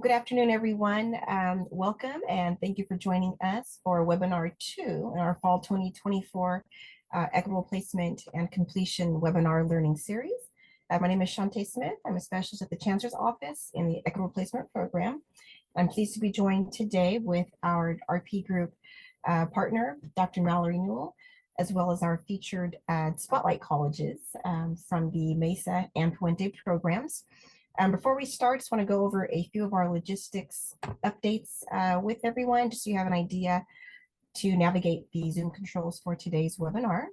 Good afternoon, everyone. Welcome and thank you for joining us for webinar 2 in our fall 2024 Equitable Placement and Completion webinar learning series. My name is Shante Smith. I'm a specialist at the Chancellor's Office in the Equitable Placement Program. I'm pleased to be joined today with our RP Group partner, Dr. Mallory Newell, as well as our featured Spotlight colleges from the Mesa and Puente programs. Before we start, just want to go over a few of our logistics updates with everyone, just so you have an idea to navigate the Zoom controls for today's webinar.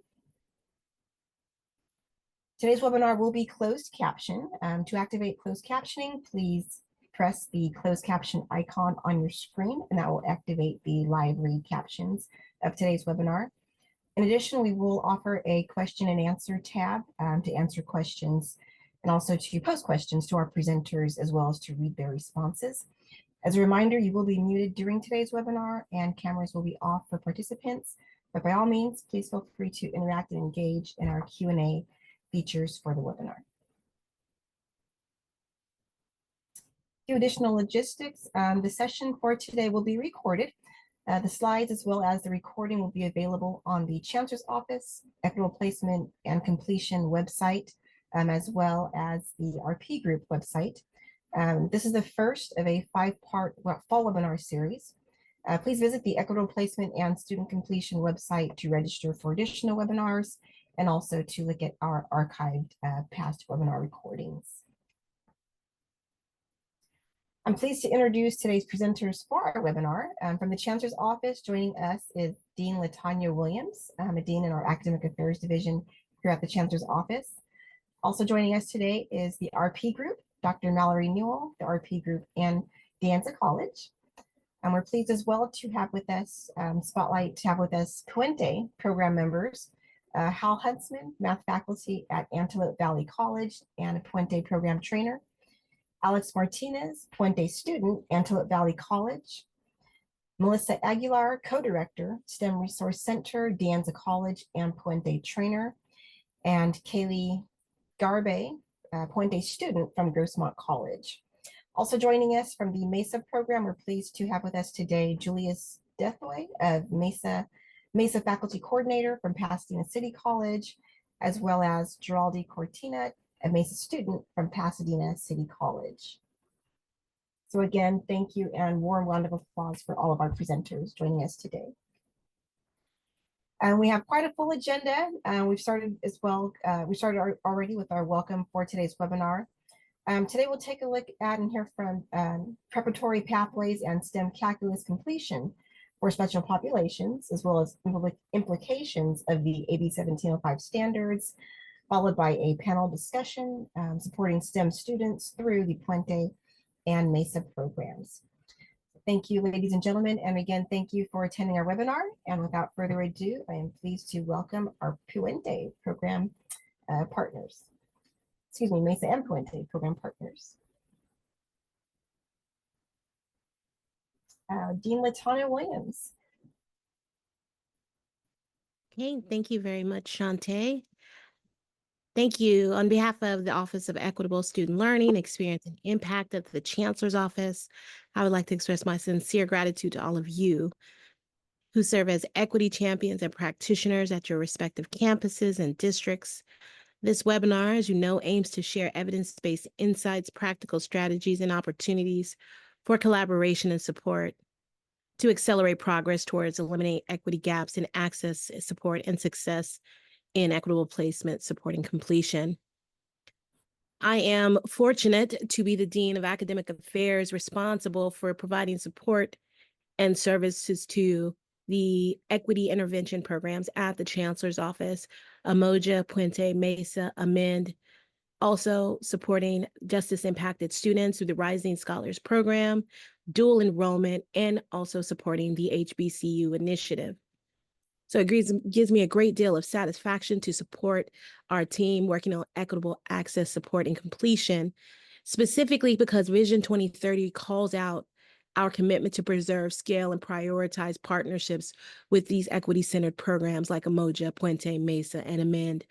Today's webinar will be closed caption. To activate closed captioning, please press the closed caption icon on your screen, and that will activate the live read captions of today's webinar. In addition, we will offer a question and answer tab to answer questions and also to post questions to our presenters, as well as to read their responses. As a reminder, you will be muted during today's webinar and cameras will be off for participants, but by all means, please feel free to interact and engage in our Q&A features for the webinar. A few additional logistics. The session for today will be recorded. The slides as well as the recording will be available on the Chancellor's Office, Equitable Placement and Completion website, as well as the RP Group website. This is the first of a 5-part fall webinar series. Please visit the Equitable Placement and Student Completion website to register for additional webinars and also to look at our archived past webinar recordings. I'm pleased to introduce today's presenters for our webinar. From the Chancellor's Office, joining us is Dean Latanya Williams, a Dean in our Academic Affairs Division here at the Chancellor's Office. Also joining us today is the RP Group, Dr. Mallory Newell, the RP Group, and De Anza College. And we're pleased as well to have with us, Puente program members, Hal Huntsman, math faculty at Antelope Valley College and a Puente program trainer, Alex Martinez, Puente student, Antelope Valley College, Melissa Aguilar, co-director, STEM Resource Center, De Anza College and Puente trainer, and Kaylee Garbe, Puente student from Grossmont College. Also joining us from the Mesa program, we're pleased to have with us today Julius Deathoy, of Mesa faculty coordinator from Pasadena City College, as well as Geraldi Cortina, a Mesa student from Pasadena City College. So again, thank you and warm round of applause for all of our presenters joining us today. And we have quite a full agenda. We've started as well. We started already with our welcome for today's webinar. Today we'll take a look at and hear from preparatory pathways and STEM calculus completion for special populations, as well as implications of the AB 1705 standards, followed by a panel discussion supporting STEM students through the Puente and Mesa programs. Thank you, ladies and gentlemen. And again, thank you for attending our webinar. And without further ado, I am pleased to welcome our Puente program partners. Excuse me, Mesa and Puente program partners. Dean Latanya Williams. Okay, thank you very much, Shante. Thank you. On behalf of the Office of Equitable Student Learning, Experience and Impact at the Chancellor's Office, I would like to express my sincere gratitude to all of you who serve as equity champions and practitioners at your respective campuses and districts. This webinar, as you know, aims to share evidence-based insights, practical strategies, and opportunities for collaboration and support to accelerate progress towards eliminate equity gaps in access, support, and success in equitable placement supporting completion. I am fortunate to be the Dean of Academic Affairs responsible for providing support and services to the equity intervention programs at the Chancellor's Office, Umoja, Puente, Mesa, Amend, also supporting justice-impacted students through the Rising Scholars Program, dual enrollment, and also supporting the HBCU initiative. So it gives me a great deal of satisfaction to support our team working on equitable access, support, and completion, specifically because Vision 2030 calls out our commitment to preserve, scale, and prioritize partnerships with these equity-centered programs like Umoja, Puente, Mesa, and Amend.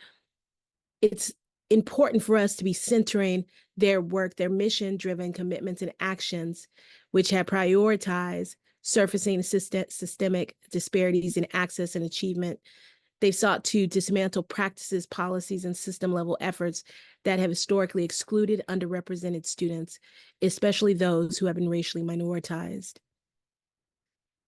It's important for us to be centering their work, their mission-driven commitments and actions, which have prioritized surfacing systemic disparities in access and achievement. They've sought to dismantle practices, policies, and system-level efforts that have historically excluded underrepresented students, especially those who have been racially minoritized.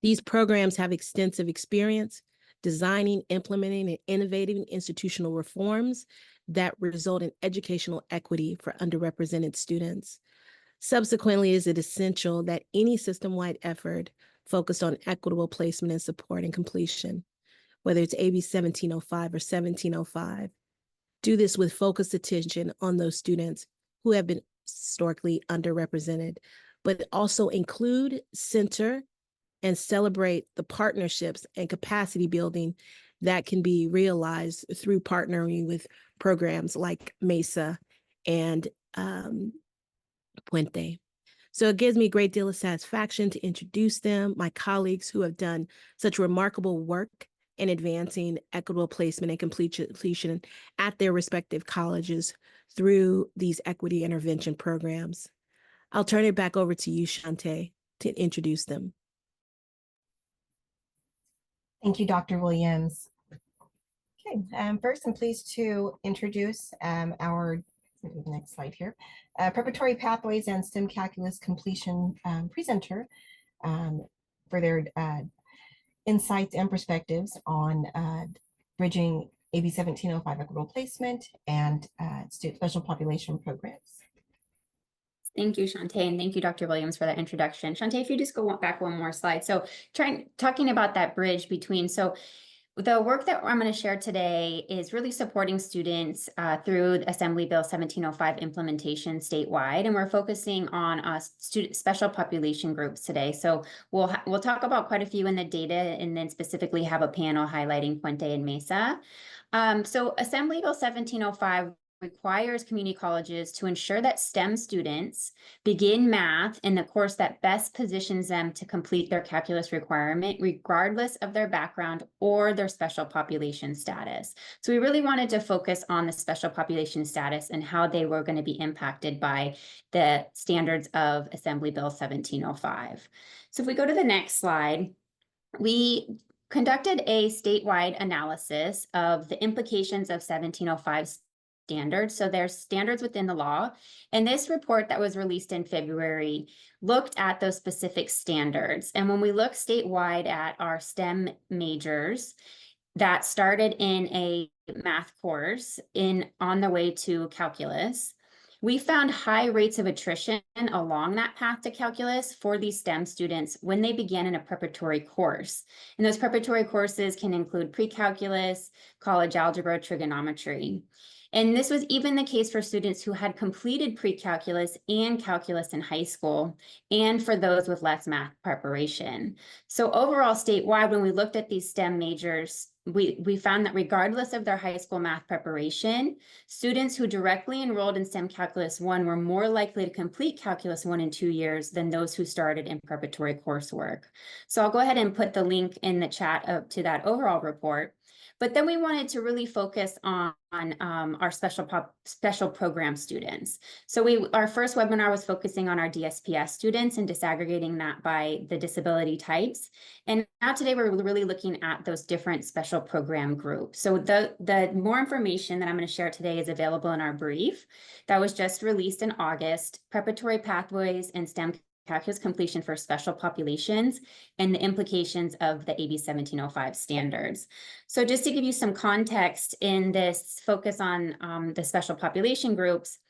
These programs have extensive experience designing, implementing, and innovating institutional reforms that result in educational equity for underrepresented students. Subsequently, is it essential that any system-wide effort focused on equitable placement and support and completion, whether it's AB 1705 or 1705, do this with focused attention on those students who have been historically underrepresented, but also include, center, and celebrate the partnerships and capacity building that can be realized through partnering with programs like MESA and Puente. So it gives me a great deal of satisfaction to introduce them, my colleagues who have done such remarkable work in advancing equitable placement and completion at their respective colleges through these equity intervention programs. I'll turn it back over to you, Shante, to introduce them. Thank you, Dr. Williams. Okay, first I'm pleased to introduce our next slide here, Preparatory Pathways and STEM Calculus Completion presenter for their insights and perspectives on bridging AB 1705 equitable placement and special population programs. Thank you, Shante, and thank you, Dr. Williams, for that introduction. Shante, if you just go back one more slide. So talking about that bridge between, so the work that I'm going to share today is really supporting students through Assembly Bill 1705 implementation statewide, and we're focusing on special population groups today. So we'll talk about quite a few in the data, and then specifically have a panel highlighting Puente and Mesa. So Assembly Bill 1705 requires community colleges to ensure that STEM students begin math in the course that best positions them to complete their calculus requirement, regardless of their background or their special population status. So we really wanted to focus on the special population status and how they were going to be impacted by the standards of Assembly Bill 1705. So if we go to the next slide, we conducted a statewide analysis of the implications of 1705 standards. So there's standards within the law. And this report that was released in February looked at those specific standards. And when we look statewide at our STEM majors that started in a math course on the way to calculus, we found high rates of attrition along that path to calculus for these STEM students when they began in a preparatory course. And those preparatory courses can include pre-calculus, college algebra, trigonometry. And this was even the case for students who had completed pre-calculus and calculus in high school, and for those with less math preparation. So overall, statewide, when we looked at these STEM majors, we found that regardless of their high school math preparation, students who directly enrolled in STEM Calculus 1 were more likely to complete Calculus 1 in 2 years than those who started in preparatory coursework. So I'll go ahead and put the link in the chat to that overall report. But then we wanted to really focus on our special program students. So our first webinar was focusing on our DSPS students and disaggregating that by the disability types. And now today we're really looking at those different special program groups. So the more information that I'm going to share today is available in our brief that was just released in August, Preparatory Pathways and STEM Calculus Completion for Special Populations and the implications of the AB 1705 standards. So just to give you some context in this focus on the special population groups,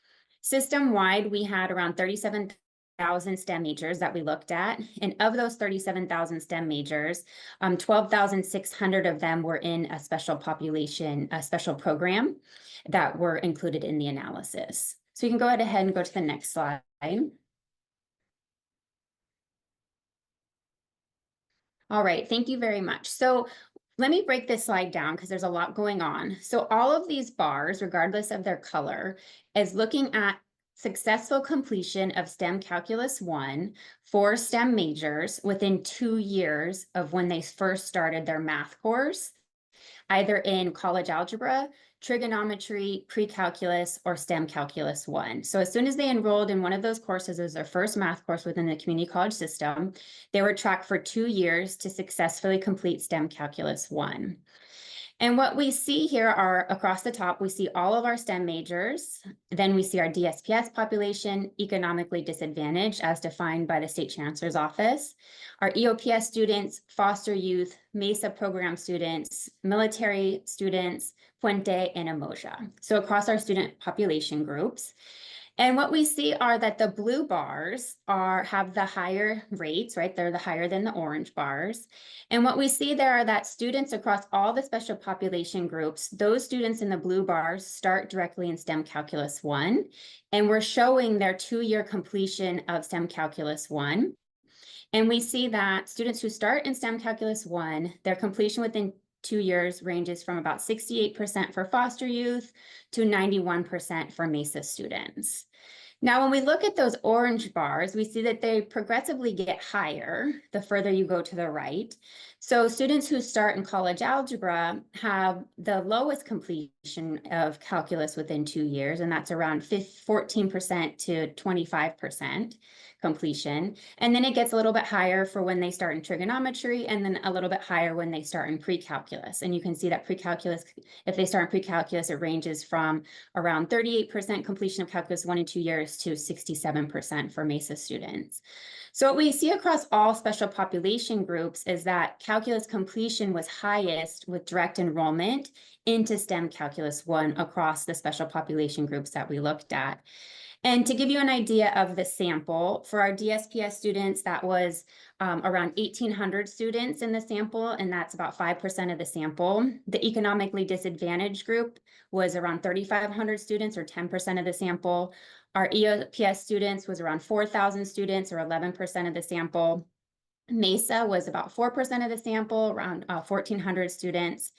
system-wide, we had around 37,000 STEM majors that we looked at. And of those 37,000 STEM majors, 12,600 of them were in a special population, a special program that were included in the analysis. So you can go ahead and go to the next slide. All right, thank you very much. So let me break this slide down because there's a lot going on. So all of these bars, regardless of their color, is looking at successful completion of STEM Calculus 1 for STEM majors within 2 years of when they first started their math course either in college algebra, trigonometry, pre-calculus, or STEM Calculus 1. So as soon as they enrolled in one of those courses as their first math course within the community college system, they were tracked for 2 years to successfully complete STEM Calculus 1. And what we see here are across the top, we see all of our STEM majors. Then we see our DSPS population, economically disadvantaged as defined by the State Chancellor's Office, our EOPS students, foster youth, MESA program students, military students, Puente, and Emoja. So across our student population groups. And what we see are that the blue bars have the higher rates, right? They're the higher than the orange bars. And what we see there are that students across all the special population groups, those students in the blue bars start directly in STEM Calculus 1. And we're showing their 2-year completion of STEM Calculus 1. And we see that students who start in STEM Calculus 1, their completion within 2 years ranges from about 68% for foster youth to 91% for MESA students. Now, when we look at those orange bars, we see that they progressively get higher the further you go to the right. So students who start in college algebra have the lowest completion of calculus within 2 years, and that's around 14% to 25% completion. And then it gets a little bit higher for when they start in trigonometry, and then a little bit higher when they start in pre-calculus. And you can see that pre-calculus, if they start in pre-calculus, it ranges from around 38% completion of calculus 1 and 2 years to 67% for MESA students. So what we see across all special population groups is that calculus completion was highest with direct enrollment into STEM Calculus 1 across the special population groups that we looked at. And to give you an idea of the sample, for our DSPS students, that was around 1,800 students in the sample, and that's about 5% of the sample. The economically disadvantaged group was around 3,500 students, or 10% of the sample. Our EOPS students was around 4,000 students, or 11% of the sample. MESA was about 4% of the sample, around 1,400 students.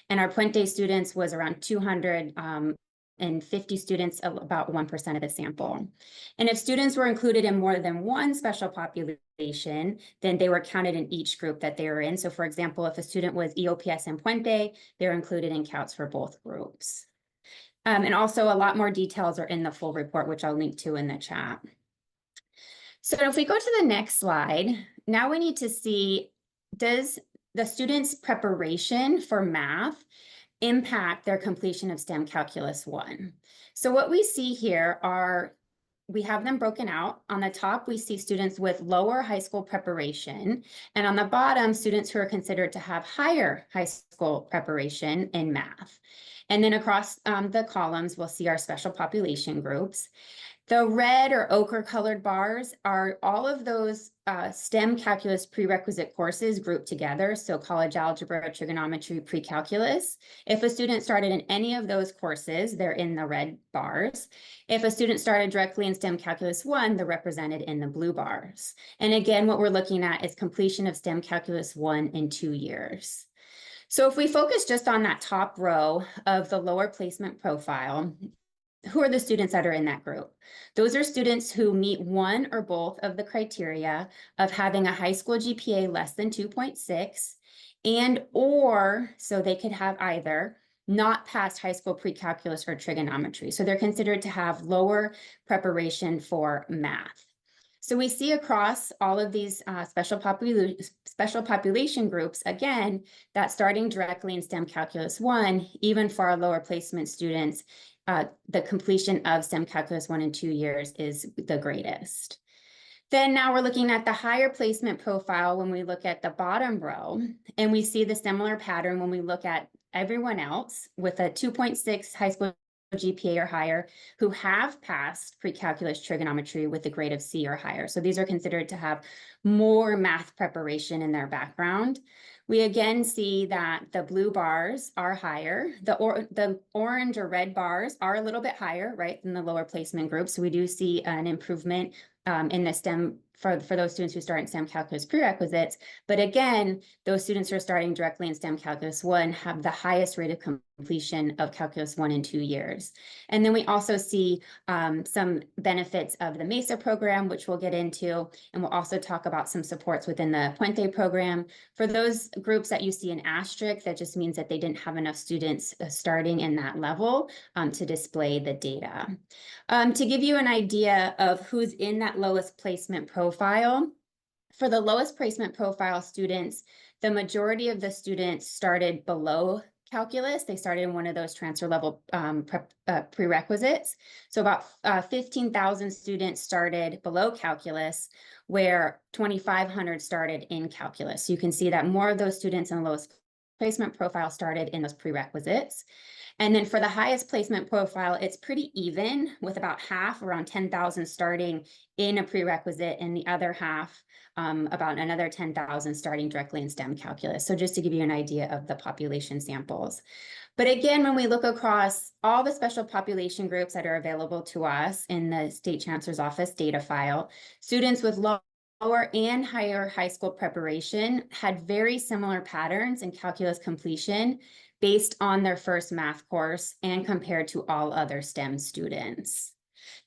And our Puente students was around 250 students, about 1% of the sample. And if students were included in more than one special population, then they were counted in each group that they were in. So for example, if a student was EOPS and Puente, they're included in counts for both groups. And also a lot more details are in the full report, which I'll link to in the chat. So if we go to the next slide, now we need to see, does the students' preparation for math impact their completion of STEM Calculus 1? So what we see here are, we have them broken out. On the top, we see students with lower high school preparation, and on the bottom, students who are considered to have higher high school preparation in math. And then across the columns, we'll see our special population groups. The red or ochre colored bars are all of those STEM calculus prerequisite courses grouped together. So college algebra, trigonometry, pre-calculus. If a student started in any of those courses, they're in the red bars. If a student started directly in STEM Calculus 1, they're represented in the blue bars. And again, what we're looking at is completion of STEM Calculus 1 in 2 years. So if we focus just on that top row of the lower placement profile, who are the students that are in that group? Those are students who meet one or both of the criteria of having a high school GPA less than 2.6, and or, so they could have either not passed high school pre-calculus or trigonometry. So they're considered to have lower preparation for math. So we see across all of these special population groups, again, that starting directly in STEM Calculus 1, even for our lower placement students, the completion of STEM Calculus 1 in 2 years is the greatest. Then now we're looking at the higher placement profile when we look at the bottom row, and we see the similar pattern when we look at everyone else with a 2.6 high school GPA or higher who have passed pre-calculus trigonometry with a grade of C or higher. So these are considered to have more math preparation in their background. We again see that the blue bars are higher. The orange or red bars are a little bit higher, right, than the lower placement group. So we do see an improvement in the STEM for those students who start in STEM calculus prerequisites. But again, those students who are starting directly in STEM calculus 1 have the highest rate of completion of calculus 1 in 2 years. And then we also see some benefits of the MESA program, which we'll get into, and we'll also talk about some supports within the Puente program. For those groups that you see an asterisk, that just means that they didn't have enough students starting in that level to display the data. To give you an idea of who's in that lowest placement profile, for the lowest placement profile students, the majority of the students started below calculus. They started in one of those transfer level prerequisites. So about 15,000 students started below calculus, where 2,500 started in calculus. So you can see that more of those students in the lowest placement profile started in those prerequisites. And then for the highest placement profile, it's pretty even, with about half, around 10,000 starting in a prerequisite, and the other half, about another 10,000 starting directly in STEM calculus. So just to give you an idea of the population samples. But again, when we look across all the special population groups that are available to us in the State Chancellor's Office data file, students with lower and higher high school preparation had very similar patterns in calculus completion based on their first math course and compared to all other STEM students.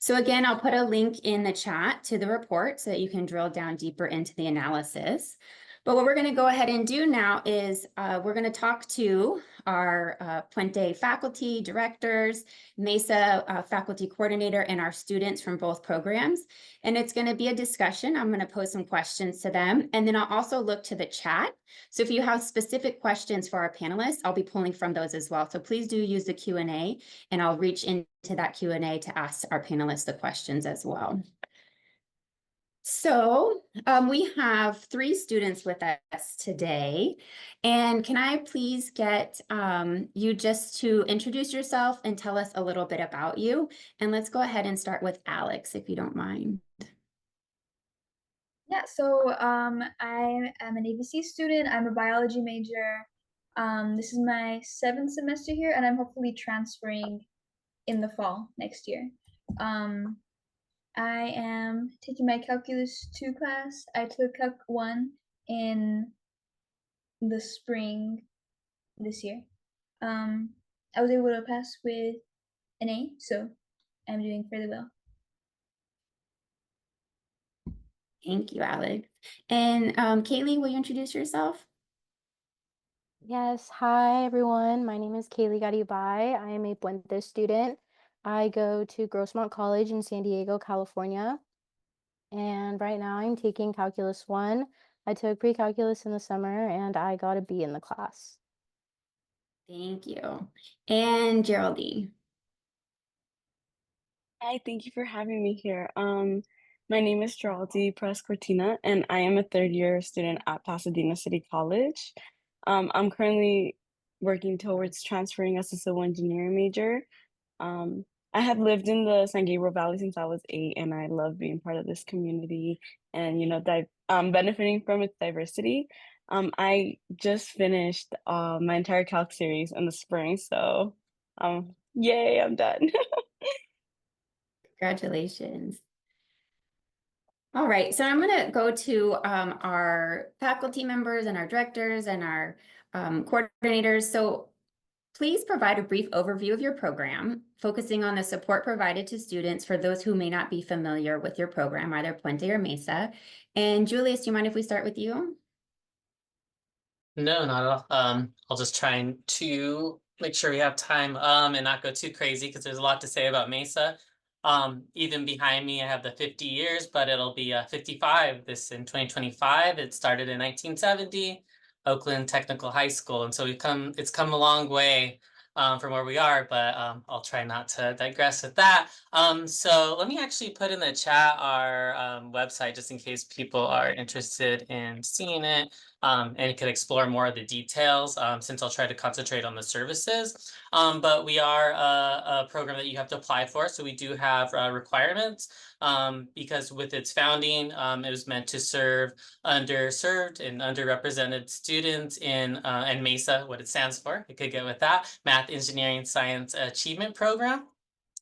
So again, I'll put a link in the chat to the report so that you can drill down deeper into the analysis. But what we're going to go ahead and do now is we're going to talk to our Puente faculty, directors, MESA faculty coordinator, and our students from both programs. And it's going to be a discussion. I'm going to pose some questions to them. And then I'll also look to the chat. So if you have specific questions for our panelists, I'll be pulling from those as well. So please do use the Q&A, and I'll reach into that Q&A to ask our panelists the questions as well. So we have 3 students with us today, and can I please get you just to introduce yourself and tell us a little bit about you? And let's go ahead and start with Alex, if you don't mind. Yeah, so I am an ABC student. I'm a biology major. This is my 7th semester here, and I'm hopefully transferring in the fall next year. I am taking my Calculus 2 class. I took Calc 1 in the spring this year. I was able to pass with an A, so I'm doing fairly well. Thank you, Alex. And Kaylee, will you introduce yourself? Yes, hi everyone. My name is Kaylee Garibay. I am a Puente student. I go to Grossmont College in San Diego, California. And right now I'm taking Calculus 1. I took pre-calculus in the summer and I got a B in the class. Thank you. And Geraldine. Hi, thank you for having me here. My name is Geraldine Perez-Cortina, and I am a 3rd-year student at Pasadena City College. I'm currently working towards transferring as a civil engineering major. I have lived in the San Gabriel Valley since I was 8, and I love being part of this community and, benefiting from its diversity. I just finished my entire calc series in the spring, so yay, I'm done. Congratulations. All right, so I'm going to go to our faculty members and our directors and our coordinators. So please provide a brief overview of your program, focusing on the support provided to students for those who may not be familiar with your program, either Puente or MESA. And Julius, do you mind if we start with you? No, not at all. I'll just try to make sure we have time and not go too crazy because there's a lot to say about MESA. Even behind me, I have the 50 years, but it'll be 55 this in 2025. It started in 1970, Oakland Technical High School. And so it's come a long way from where we are, but I'll try not to digress with that. So let me actually put in the chat our website just in case people are interested in seeing it. And it could explore more of the details since I'll try to concentrate on the services. But we are a program that you have to apply for. So we do have requirements because with its founding, it was meant to serve underserved and underrepresented students in and MESA, what it stands for. It could get with that, Math, Engineering, Science Achievement Program.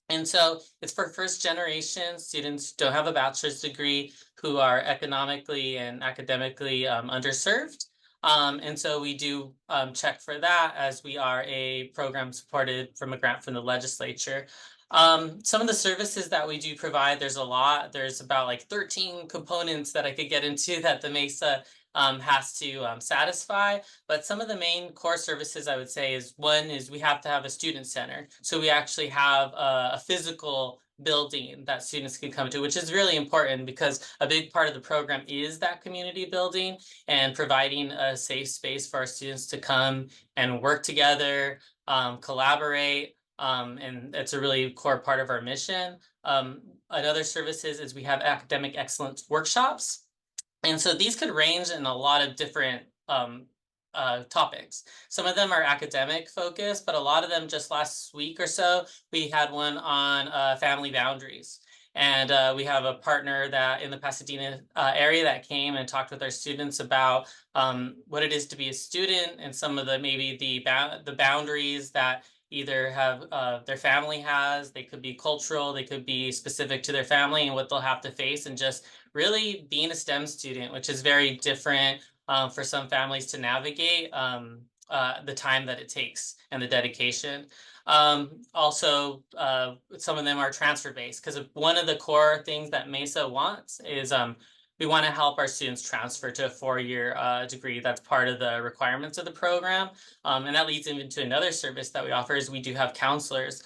And so it's for first generation students who don't have a bachelor's degree who are economically and academically underserved. And so we do check for that, as we are a program supported from a grant from the legislature. Some of the services that we do provide, there's a lot. There's about like 13 components that I could get into that the MESA has to satisfy. But some of the main core services, I would say, is one is we have to have a student center. So we actually have a physical building that students can come to, which is really important because a big part of the program is that community building and providing a safe space for our students to come and work together, collaborate. And it's a really core part of our mission. Another services is we have academic excellence workshops. And so these could range in a lot of different topics. Some of them are academic focused, but a lot of them, just last week or so, we had one on family boundaries. And we have a partner that in the Pasadena area that came and talked with our students about what it is to be a student and some of the maybe the boundaries that either have their family has. They could be cultural, they could be specific to their family and what they'll have to face, and just really being a STEM student, which is very different for some families to navigate the time that it takes and the dedication. Also, some of them are transfer based, because one of the core things that MESA wants is we want to help our students transfer to a 4-year degree. That's part of the requirements of the program. And that leads into another service that we offer is we do have counselors.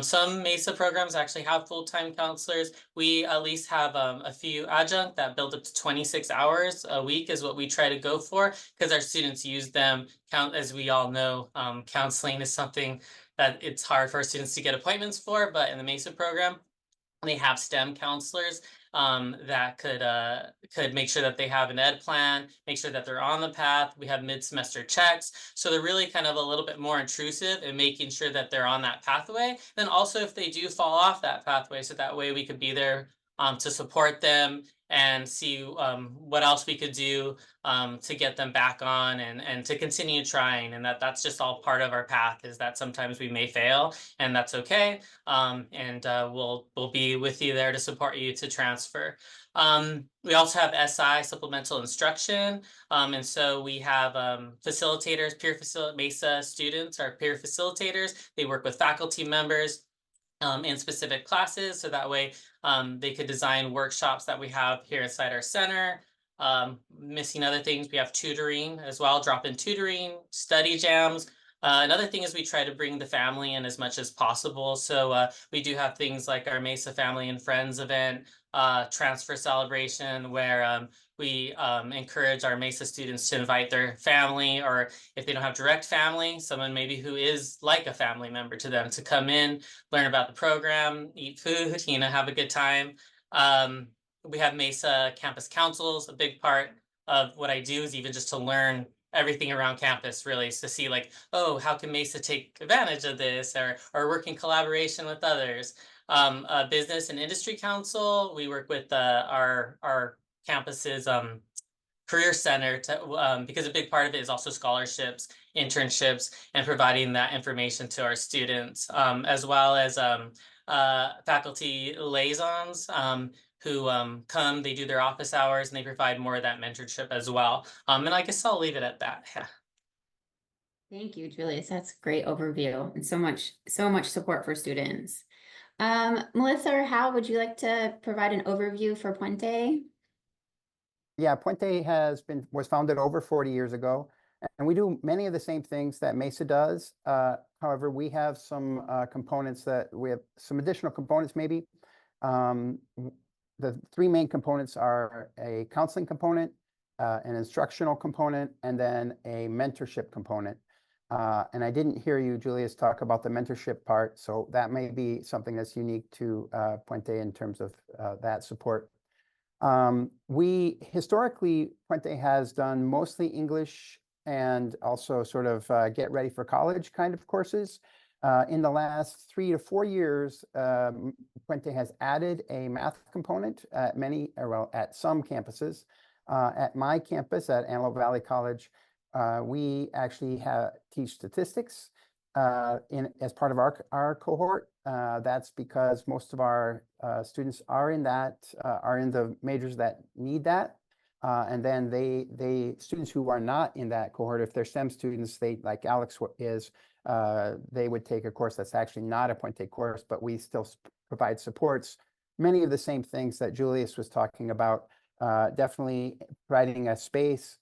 Some MESA programs actually have full-time counselors. We at least have a few adjunct that build up to 26 hours a week is what we try to go for, because our students use them. As we all know, counseling is something that it's hard for our students to get appointments for, but in the MESA program, they have STEM counselors that could make sure that they have an ed plan, make sure that they're on the path. We have mid-semester checks. So they're really kind of a little bit more intrusive in making sure that they're on that pathway. Then also if they do fall off that pathway, so that way we could be there to support them and see what else we could do to get them back on and to continue trying. And that's just all part of our path, is that sometimes we may fail, and that's okay. We'll be with you there to support you to transfer. We also have SI, supplemental instruction. And so we have facilitators, MESA students are peer facilitators. They work with faculty members in specific classes, so that way they could design workshops that we have here inside our center. Missing other things, we have tutoring as well, drop-in tutoring, study jams. Another thing is we try to bring the family in as much as possible. So we do have things like our MESA Family and Friends event, transfer celebration, where we encourage our MESA students to invite their family, or if they don't have direct family, someone maybe who is like a family member to them, to come in, learn about the program, eat food, have a good time. We have MESA campus councils. A big part of what I do is even just to learn everything around campus, really, is to see like, oh, how can MESA take advantage of this, or work in collaboration with others. A business and industry council, we work with our campus's career center to because a big part of it is also scholarships, internships, and providing that information to our students, as well as faculty liaisons who come, they do their office hours, and they provide more of that mentorship as well. And I guess I'll leave it at that. Yeah. Thank you, Julius. That's a great overview, and so much support for students. Melissa or Hal, would you like to provide an overview for Puente? Yeah, Puente was founded over 40 years ago, and we do many of the same things that MESA does. However, we have some components we have some additional components maybe. The 3 main components are a counseling component, an instructional component, and then a mentorship component. And I didn't hear you, Julius, talk about the mentorship part, so that may be something that's unique to Puente in terms of that support. Historically, Puente has done mostly English and also sort of get ready for college kind of courses. In the last 3 to 4 years, Puente has added a math component at at some campuses. At my campus at Antelope Valley College, we actually teach statistics as part of our cohort. That's because most of our students are in the majors that need that. And then students who are not in that cohort, if they're STEM students, like Alex is, they would take a course that's actually not a Puente course, but we still provide supports. Many of the same things that Julius was talking about, definitely providing a space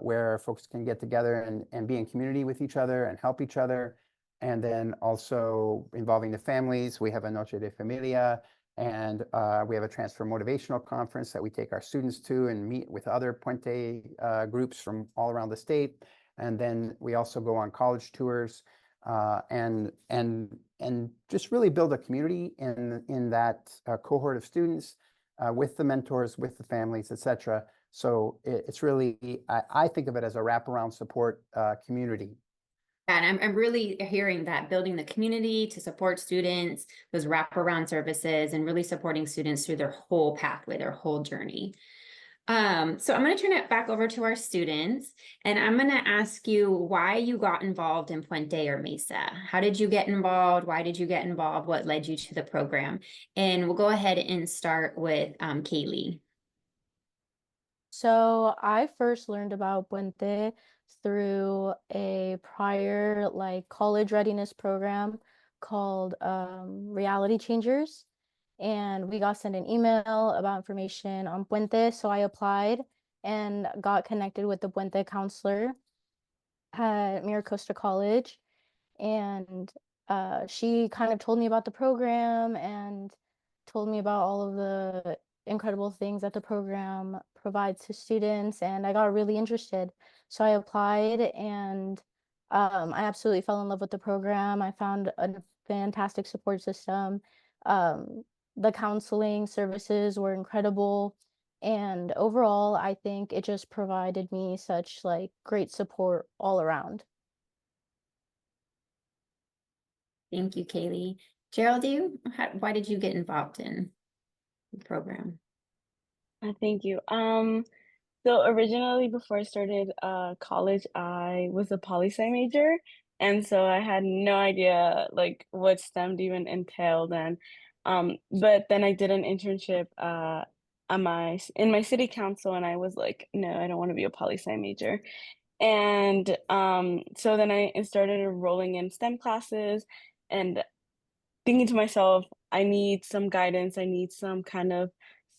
where folks can get together and be in community with each other and help each other. And then also involving the families. We have a Noche de Familia, and we have a Transfer Motivational Conference that we take our students to and meet with other Puente groups from all around the state. And then we also go on college tours and just really build a community in that cohort of students with the mentors, with the families, etc. So it's really, I think of it as a wraparound support community. And I'm really hearing that, building the community to support students, those wraparound services, and really supporting students through their whole pathway, their whole journey. So I'm going to turn it back over to our students, and I'm going to ask you why you got involved in Puente or Mesa. How did you get involved? Why did you get involved? What led you to the program? And we'll go ahead and start with Kaylee. So I first learned about Puente through a prior college readiness program called Reality Changers. And we got sent an email about information on Puente. So I applied and got connected with the Puente counselor at Miracosta College. And she kind of told me about the program and told me about all of the incredible things that the program provides to students, and I got really interested. So I applied, and I absolutely fell in love with the program. I found a fantastic support system. The counseling services were incredible, and overall, I think it just provided me such great support all around. Thank you, Kaylee. Geraldine, why did you get involved in the program? Thank you. So originally, before I started college, I was a poli-sci major, and so I had no idea what STEM even entailed. And but then I did an internship in my city council, and I was like, no, I don't want to be a poli-sci major. And so then I started enrolling in STEM classes and thinking to myself, I need some guidance, I need some kind of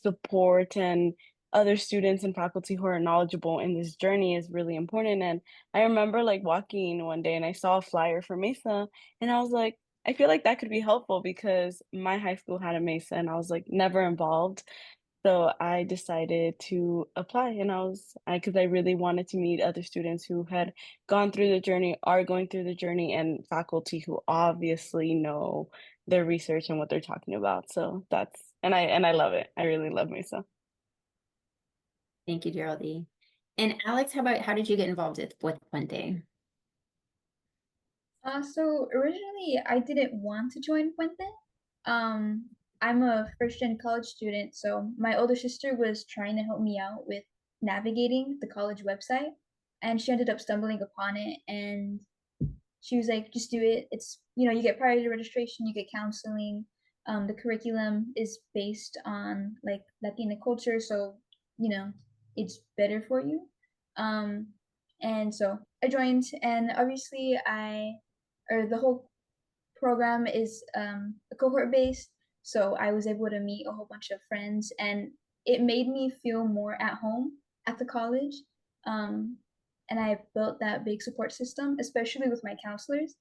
support, and other students and faculty who are knowledgeable in this journey is really important. And I remember walking one day and I saw a flyer for Mesa, and I was like, I feel like that could be helpful because my high school had a Mesa and I was never involved. So I decided to apply, and because I really wanted to meet other students who had gone through the journey, are going through the journey, and faculty who obviously know their research and what they're talking about. So and I love it. I really love Mesa. Thank you, Geraldine. And Alex, how did you get involved with Puente? So originally I didn't want to join Puente. I'm a first-gen college student, so my older sister was trying to help me out with navigating the college website, and she ended up stumbling upon it, and she was like, just do it. It's, you get priority registration, you get counseling. The curriculum is based on Latina culture, so, it's better for you. And so I joined, and obviously the whole program is cohort based, so I was able to meet a whole bunch of friends, and it made me feel more at home at the college. And I built that big support system, especially with my counselors.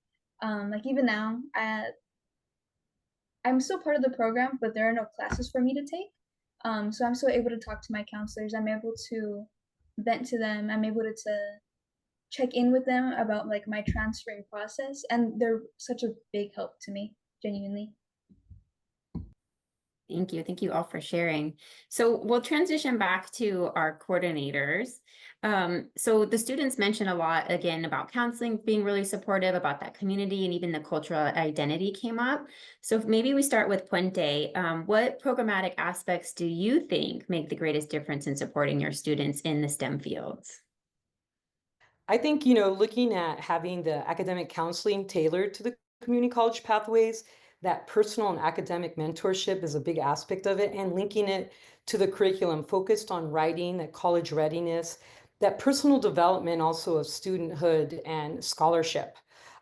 Even now, I'm still part of the program, but there are no classes for me to take. So I'm still able to talk to my counselors. I'm able to vent to them. I'm able to check in with them about my transferring process, and they're such a big help to me, genuinely. Thank you. Thank you all for sharing. So we'll transition back to our coordinators. So the students mentioned a lot, again, about counseling being really supportive, about that community, and even the cultural identity came up. So maybe we start with Puente. What programmatic aspects do you think make the greatest difference in supporting your students in the STEM fields? I think, looking at having the academic counseling tailored to the community college pathways, that personal and academic mentorship is a big aspect of it, and linking it to the curriculum focused on writing, that college readiness, that personal development also of studenthood and scholarship.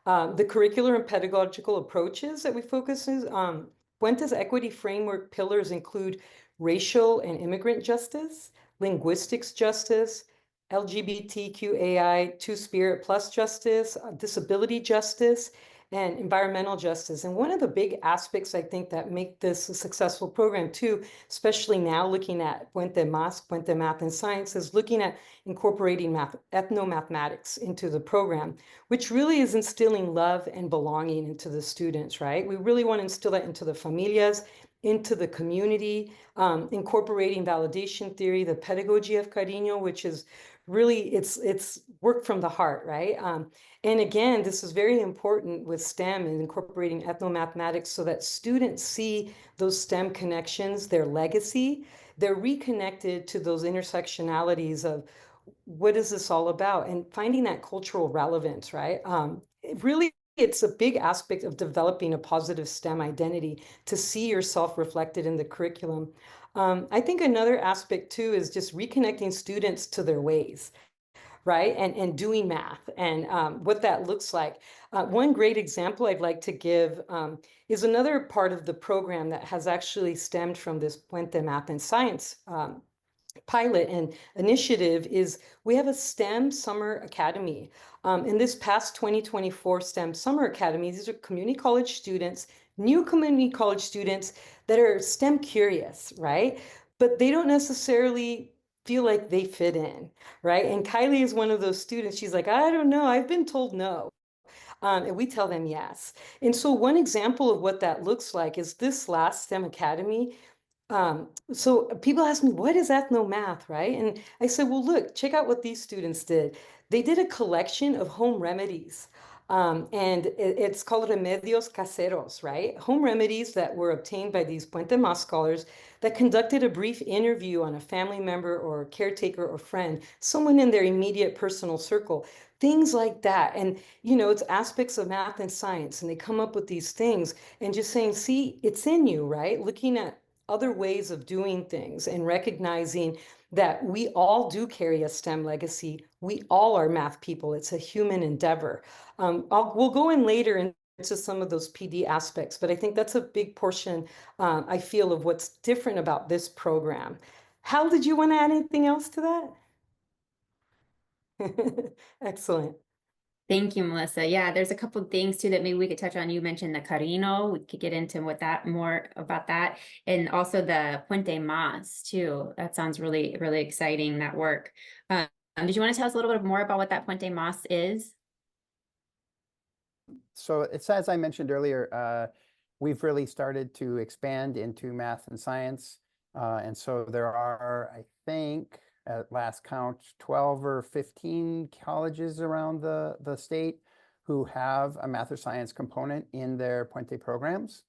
The curricular and pedagogical approaches that we focus on, Puente's equity framework pillars include racial and immigrant justice, linguistics justice, LGBTQAI Two-Spirit plus justice, disability justice, and environmental justice. And one of the big aspects I think that make this a successful program too, especially now looking at Puente Math and Science, is looking at incorporating ethnomathematics into the program, which really is instilling love and belonging into the students, right? We really want to instill that into the familias, into the community, incorporating validation theory, the pedagogy of cariño, which is really, it's work from the heart, right? And again, this is very important with STEM and incorporating ethnomathematics so that students see those STEM connections, their legacy, they're reconnected to those intersectionalities of what is this all about, and finding that cultural relevance, right? It's a big aspect of developing a positive STEM identity to see yourself reflected in the curriculum. I think another aspect too is just reconnecting students to their ways, right? And doing math and what that looks like. One great example I'd like to give is another part of the program that has actually stemmed from this Puente Math and Science pilot and initiative is we have a STEM Summer Academy. In this past 2024 STEM Summer Academy, these are community college students, new community college students that are STEM curious, right? But they don't necessarily feel like they fit in, right? And Kylie is one of those students. She's like, I don't know, I've been told no. And we tell them yes. And so one example of what that looks like is this last STEM Academy. So people ask me, what is ethnomath, right? And I said, well, look, check out what these students did. They did a collection of home remedies. And it's called remedios caseros, right? Home remedies that were obtained by these Puente Mas scholars that conducted a brief interview on a family member or caretaker or friend, someone in their immediate personal circle, things like that. And, you know, it's aspects of math and science, and they come up with these things and just saying, see, it's in you, right? Looking at other ways of doing things and recognizing that we all do carry a STEM legacy. We all are math people. It's a human endeavor. We'll go in later into some of those PD aspects, but I think that's a big portion, I feel, of what's different about this program. Hal, did you want to add anything else to that? Excellent. Thank you, Melissa. Yeah, there's a couple of things too that maybe we could touch on. You mentioned the Carino. We could get into what that more about that, and also the Puente Mas too. That sounds really, really exciting, that work. Did you want to tell us a little bit more about what that Puente Mas is? So it's, as I mentioned earlier, we've really started to expand into math and science. And so there are, I think, at last count, 12 or 15 colleges around the state who have a math or science component in their Puente programs.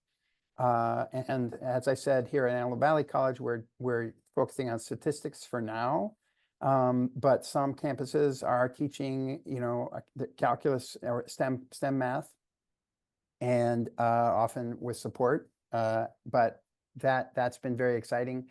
And as I said, here at Antelope Valley College, we're focusing on statistics for now. But some campuses are teaching, you know, the calculus or STEM math, and often with support. But that's been very exciting.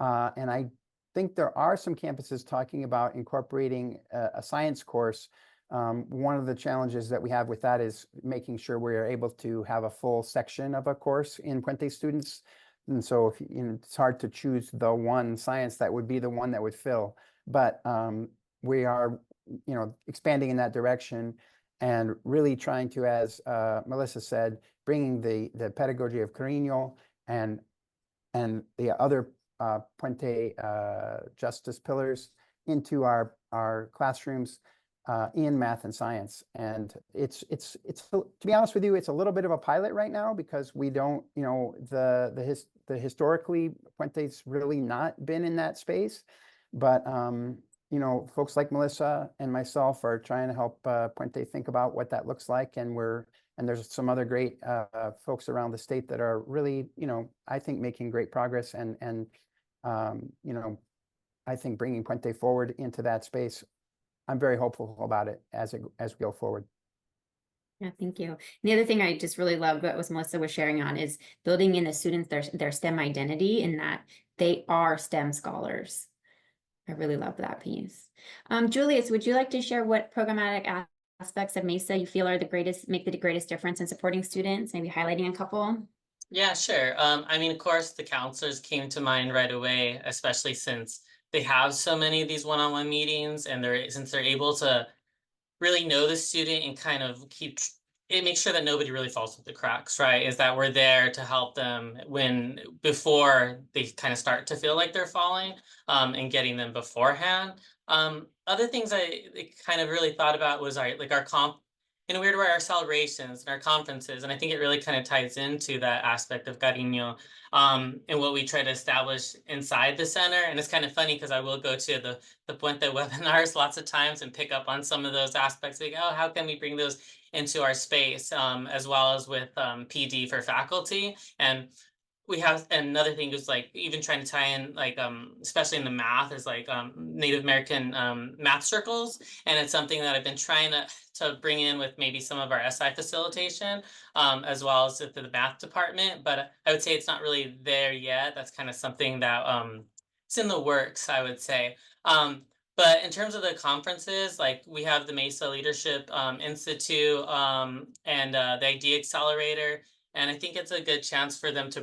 And I think there are some campuses talking about incorporating a science course. One of the challenges that we have with that is making sure we are able to have a full section of a course in Puente students. And so if, you know, it's hard to choose the one science that would be the one that would fill. But we are, you know, expanding in that direction and really trying to, as Melissa said, bringing the pedagogy of Carino and the other Puente justice pillars into our classrooms in math and science. And it's to be honest with you, it's a little bit of a pilot right now because we don't, you know, the historically Puente's really not been in that space, but you know, folks like Melissa and myself are trying to help Puente think about what that looks like, and there's some other great folks around the state that are really, you know, I think making great progress and you know, I think bringing Puente forward into that space. I'm very hopeful about it as we go forward. Yeah, thank you. And the other thing I just really loved what was Melissa was sharing on is building in the students their STEM identity in that they are STEM scholars. I really love that piece. Julius, would you like to share what programmatic aspects of MESA you feel are make the greatest difference in supporting students? Maybe highlighting a couple? Yeah, sure. I mean, of course, the counselors came to mind right away, especially since they have so many of these one-on-one meetings, and since they're able to really know the student and kind of it makes sure that nobody really falls through the cracks, right? Is that we're there to help them before they kind of start to feel like they're falling, and getting them beforehand. Other things I kind of really thought about was our comp in a weird way, our celebrations and our conferences. And I think it really kind of ties into that aspect of Cariño, and what we try to establish inside the center. And it's kind of funny because I will go to the Puente webinars lots of times and pick up on some of those aspects. Like, oh, how can we bring those into our space, as well as with PD for faculty. And we have another thing is like even trying to tie in like especially in the math is like Native American math circles, and it's something that I've been trying to bring in with maybe some of our SI facilitation, as well as with the math department, but I would say it's not really there yet. That's kind of something that it's in the works, I would say. But in terms of the conferences, like we have the Mesa Leadership Institute, and the Idea Accelerator. And I think it's a good chance for them to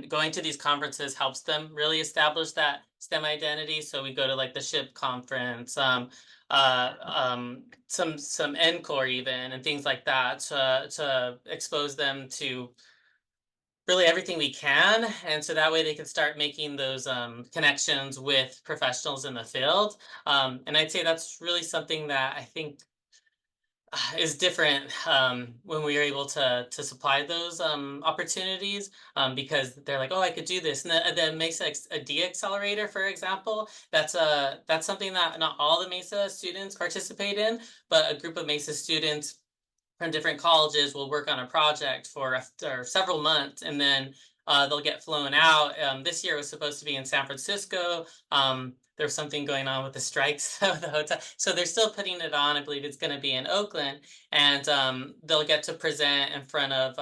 going to these conferences helps them really establish that STEM identity. So we go to like the SHIP conference, some NCORE even, and things like that to expose them to really everything we can. And so that way they can start making those connections with professionals in the field. And I'd say that's really something that I think is different when we are able to supply those opportunities, because they're like, oh, I could do this. And the Mesa a D-accelerator, for example, that's something that not all the Mesa students participate in, but a group of Mesa students from different colleges will work on a project for several months, and then they'll get flown out. This year it was supposed to be in San Francisco. There was something going on with the strikes of the hotel, so they're still putting it on. I believe it's going to be in Oakland, and they'll get to present in front of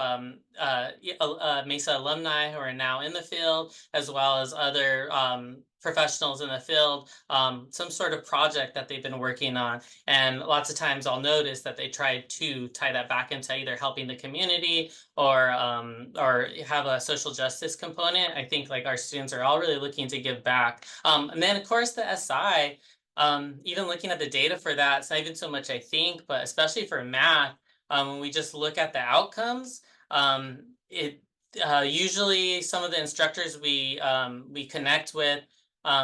Mesa alumni who are now in the field, as well as other professionals in the field, some sort of project that they've been working on. And lots of times I'll notice that they try to tie that back into either helping the community or have a social justice component. I think like our students are all really looking to give back. And then of course the SI, even looking at the data for that, it's not even so much I think, but especially for math, when we just look at the outcomes, usually some of the instructors we connect with,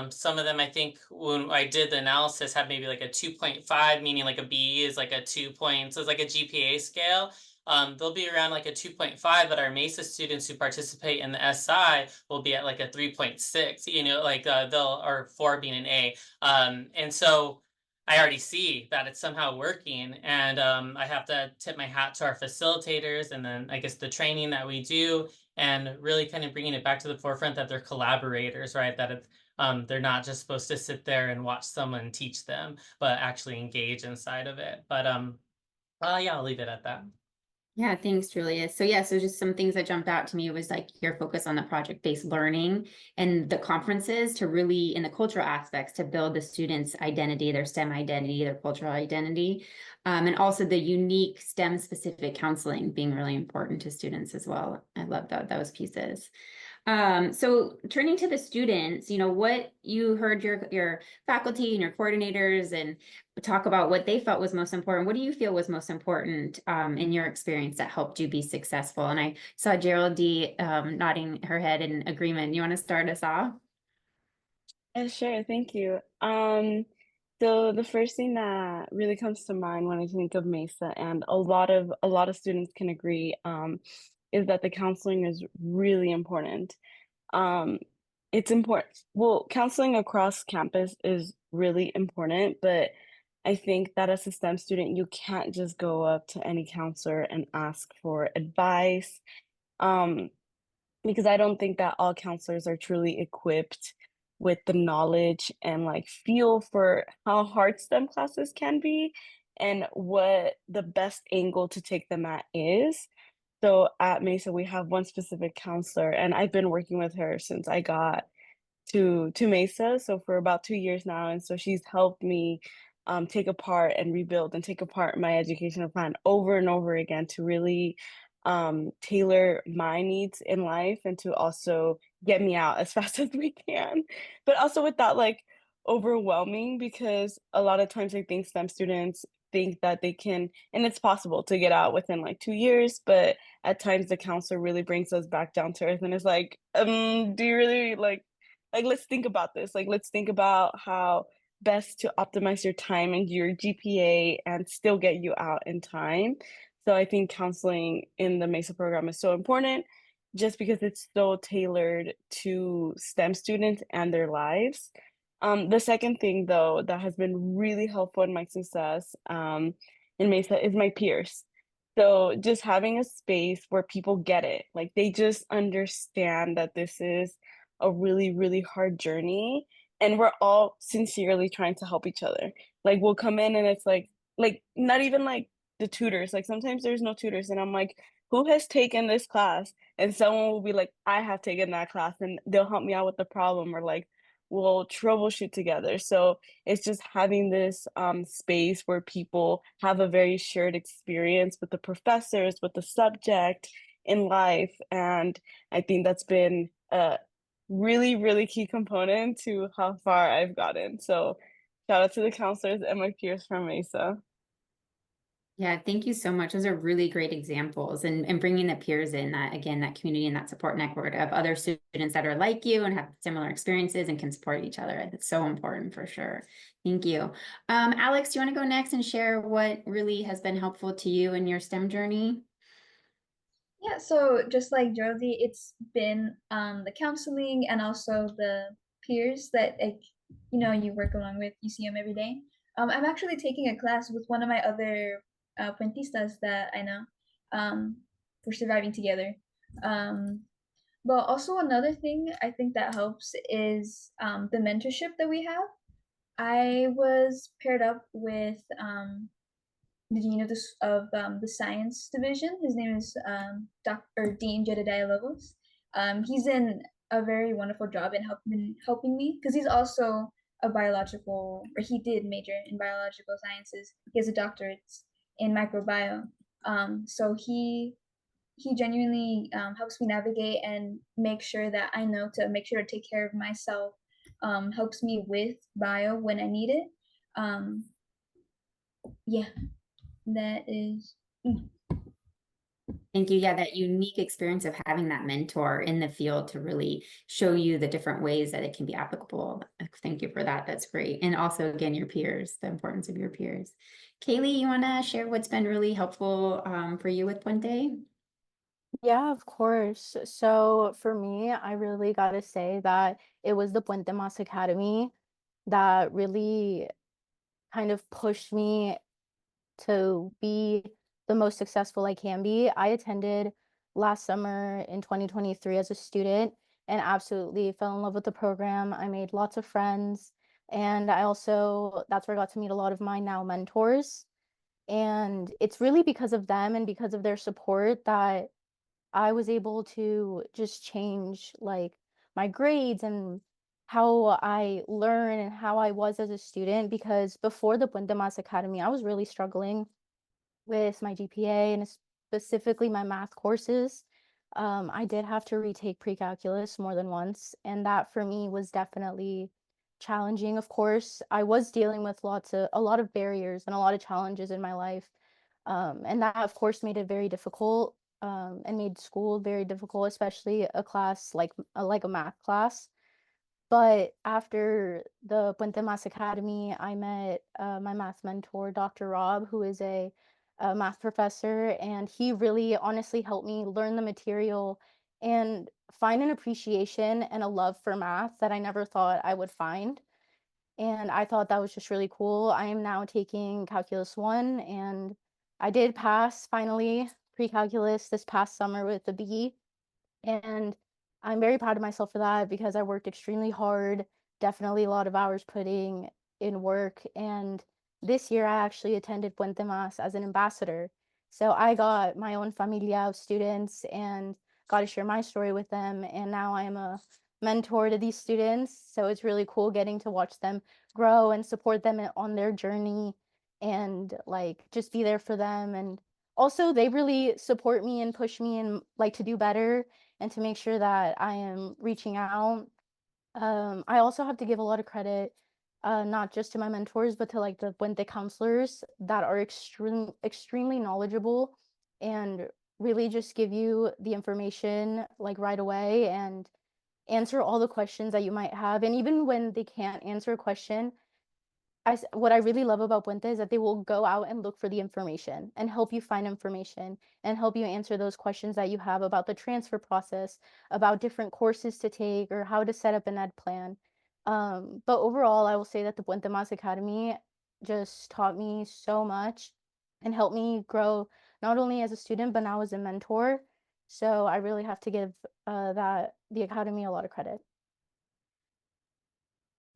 some of them, I think when I did the analysis, have maybe like a 2.5, meaning like a B is like a 2 points. So it's like a GPA scale. They'll be around like a 2.5, but our MESA students who participate in the SI will be at like a 3.6, like or 4 being an A. And so I already see that it's somehow working, and I have to tip my hat to our facilitators, and then I guess the training that we do, and really kind of bringing it back to the forefront that they're collaborators, right? That it's they're not just supposed to sit there and watch someone teach them, but actually engage inside of it. But yeah, I'll leave it at that. Yeah, thanks, Julius. So just some things that jumped out to me was like your focus on the project-based learning and the conferences to really, in the cultural aspects, to build the students' identity, their STEM identity, their cultural identity, and also the unique STEM-specific counseling being really important to students as well. I love those pieces. So turning to the students, what you heard your faculty and your coordinators and talk about what they felt was most important. What do you feel was most important in your experience that helped you be successful? And I saw Gerald D nodding her head in agreement. You want to start us off? Sure, thank you. So the first thing that really comes to mind when I think of Mesa, and a lot of students can agree, is that the counseling is really important. It's important. Well, counseling across campus is really important, but I think that as a STEM student, you can't just go up to any counselor and ask for advice, because I don't think that all counselors are truly equipped with the knowledge and like feel for how hard STEM classes can be. and what the best angle to take them at is. So at Mesa, we have one specific counselor, and I've been working with her since I got to Mesa, so for about 2 years now, and so she's helped me, take apart and rebuild and take apart my educational plan over and over again to really, tailor my needs in life and to also get me out as fast as we can, but also without, like, overwhelming because a lot of times I think STEM students think that they can and it's possible to get out within, like, 2 years, but at times the counselor really brings us back down to earth and is like, do you really, like, let's think about this. Like, let's think about how best to optimize your time and your GPA and still get you out in time. So I think counseling in the MESA program is so important just because it's so tailored to STEM students and their lives. The second thing, though, that has been really helpful in my success in MESA is my peers. So just having a space where people get it, like they just understand that this is a really, really hard journey, and we're all sincerely trying to help each other. Like, we'll come in and it's like, not even, like, the tutors, like, sometimes there's no tutors, and I'm like, "Who has taken this class?" And someone will be like, "I have taken that class," and they'll help me out with the problem, or, like, we'll troubleshoot together. So, it's just having this, space where people have a very shared experience with the professors, with the subject, in life, and I think that's been, really, really key component to how far I've gotten. So shout out to the counselors and my peers from Mesa. Yeah, thank you so much. Those are really great examples and bringing the peers in that, again, that community and that support network of other students that are like you and have similar experiences and can support each other. That's so important for sure. Thank you. Alex, do you want to go next and share what really has been helpful to you in your STEM journey? Yeah, so just like Josie, it's been the counseling and also the peers that you work along with, you see them every day. I'm actually taking a class with one of my other puentistas that I know. For surviving together. But also another thing I think that helps is the mentorship that we have. I was paired up with the dean of the science division. His name is Dr. Dean Jedediah Lobos. He's in a very wonderful job in helping me because he's also a biological, or he did major in biological sciences. He has a doctorate in microbiome. So he genuinely helps me navigate and make sure that I know to make sure to take care of myself. Helps me with bio when I need it. Yeah, that is. Thank you. Yeah, that unique experience of having that mentor in the field to really show you the different ways that it can be applicable. Thank you for that. That's great. And also, again, your peers, the importance of your peers. Kaylee, you want to share what's been really helpful for you with Puente? Yeah, of course. So for me, I really got to say that it was the Puente Mas Academy that really kind of pushed me to be the most successful I can be. I attended last summer in 2023 as a student and absolutely fell in love with the program. I made lots of friends, and that's where I got to meet a lot of my now mentors. And it's really because of them and because of their support that I was able to just change like my grades and how I learn and how I was as a student, because before the Puente Mas Academy, I was really struggling with my GPA and specifically my math courses. I did have to retake pre-calculus more than once, and that for me was definitely challenging. Of course, I was dealing with a lot of barriers and a lot of challenges in my life. And that of course made it very difficult, and made school very difficult, especially a class like a math class. But after the Puente Mas Academy, I met my math mentor, Dr. Rob, who is a math professor, and he really honestly helped me learn the material and find an appreciation and a love for math that I never thought I would find. And I thought that was just really cool. I am now taking Calculus 1, and I did pass finally pre-calculus this past summer with a B. And I'm very proud of myself for that because I worked extremely hard, definitely a lot of hours putting in work. And this year I actually attended Puente Mas as an ambassador. So I got my own familia of students and got to share my story with them. And now I am a mentor to these students. So it's really cool getting to watch them grow and support them on their journey and like just be there for them. And also they really support me and push me and like to do better and to make sure that I am reaching out. I also have to give a lot of credit, not just to my mentors, but to like the Puente counselors that are extremely knowledgeable and really just give you the information like right away and answer all the questions that you might have. And even when they can't answer a question, what I really love about Puente is that they will go out and look for the information and help you find information and help you answer those questions that you have about the transfer process, about different courses to take or how to set up an ed plan. But overall, I will say that the Puente Mas Academy just taught me so much and helped me grow not only as a student, but now as a mentor. So I really have to give the Academy a lot of credit.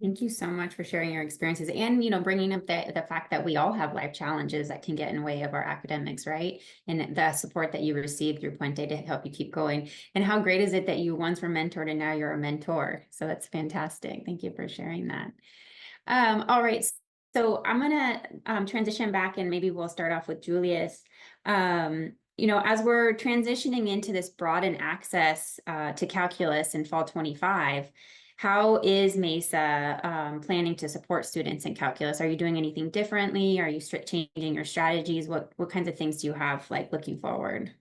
Thank you so much for sharing your experiences and, bringing up the fact that we all have life challenges that can get in the way of our academics, right? And the support that you received through Puente to help you keep going. And how great is it that you once were mentored and now you're a mentor? So that's fantastic. Thank you for sharing that. All right. So I'm going to transition back and maybe we'll start off with Julius. As we're transitioning into this broadened access to calculus in fall 25, how is MESA planning to support students in calculus? Are you doing anything differently? Are you changing your strategies? What kinds of things do you have like looking forward?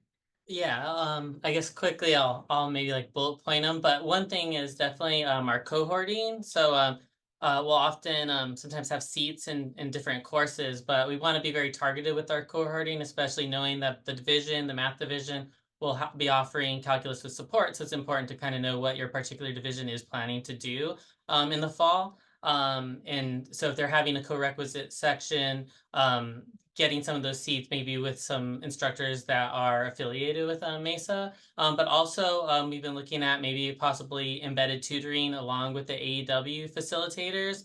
Yeah, I guess quickly I'll maybe like bullet point them, but one thing is definitely our cohorting. So we'll often sometimes have seats in different courses, but we want to be very targeted with our cohorting, especially knowing that the math division will be offering calculus with support. So it's important to kind of know what your particular division is planning to do in the fall. And so if they're having a co-requisite section, getting some of those seats maybe with some instructors that are affiliated with MESA. But also we've been looking at maybe possibly embedded tutoring along with the AEW facilitators.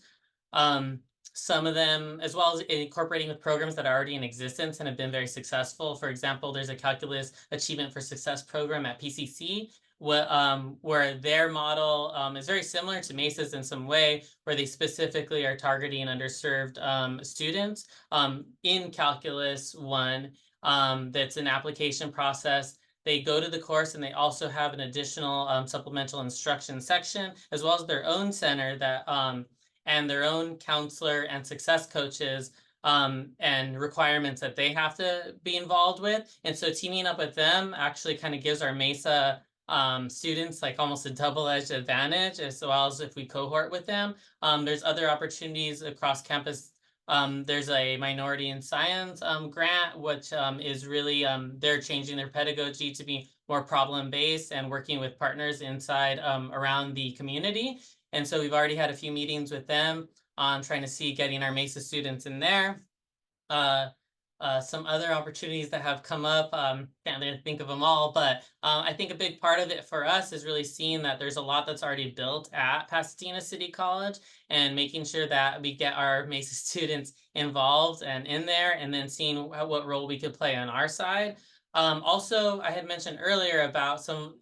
Some of them, as well as incorporating with programs that are already in existence and have been very successful. For example, there's a Calculus Achievement for Success program at PCC, where their model is very similar to MESA's in some way, where they specifically are targeting underserved students in Calculus 1. That's an application process. They go to the course and they also have an additional supplemental instruction section, as well as their own center that and their own counselor and success coaches and requirements that they have to be involved with. And so teaming up with them actually kind of gives our MESA students like almost a double-edged advantage, as well as if we cohort with them. There's other opportunities across campus. There's a minority in science grant, which is really, they're changing their pedagogy to be more problem-based and working with partners inside around the community. And so we've already had a few meetings with them on trying to see getting our MESA students in there. Some other opportunities that have come up, can't really think of them all, but I think a big part of it for us is really seeing that there's a lot that's already built at Pasadena City College and making sure that we get our MESA students involved and in there, and then seeing what role we could play on our side. Also, I had mentioned earlier about some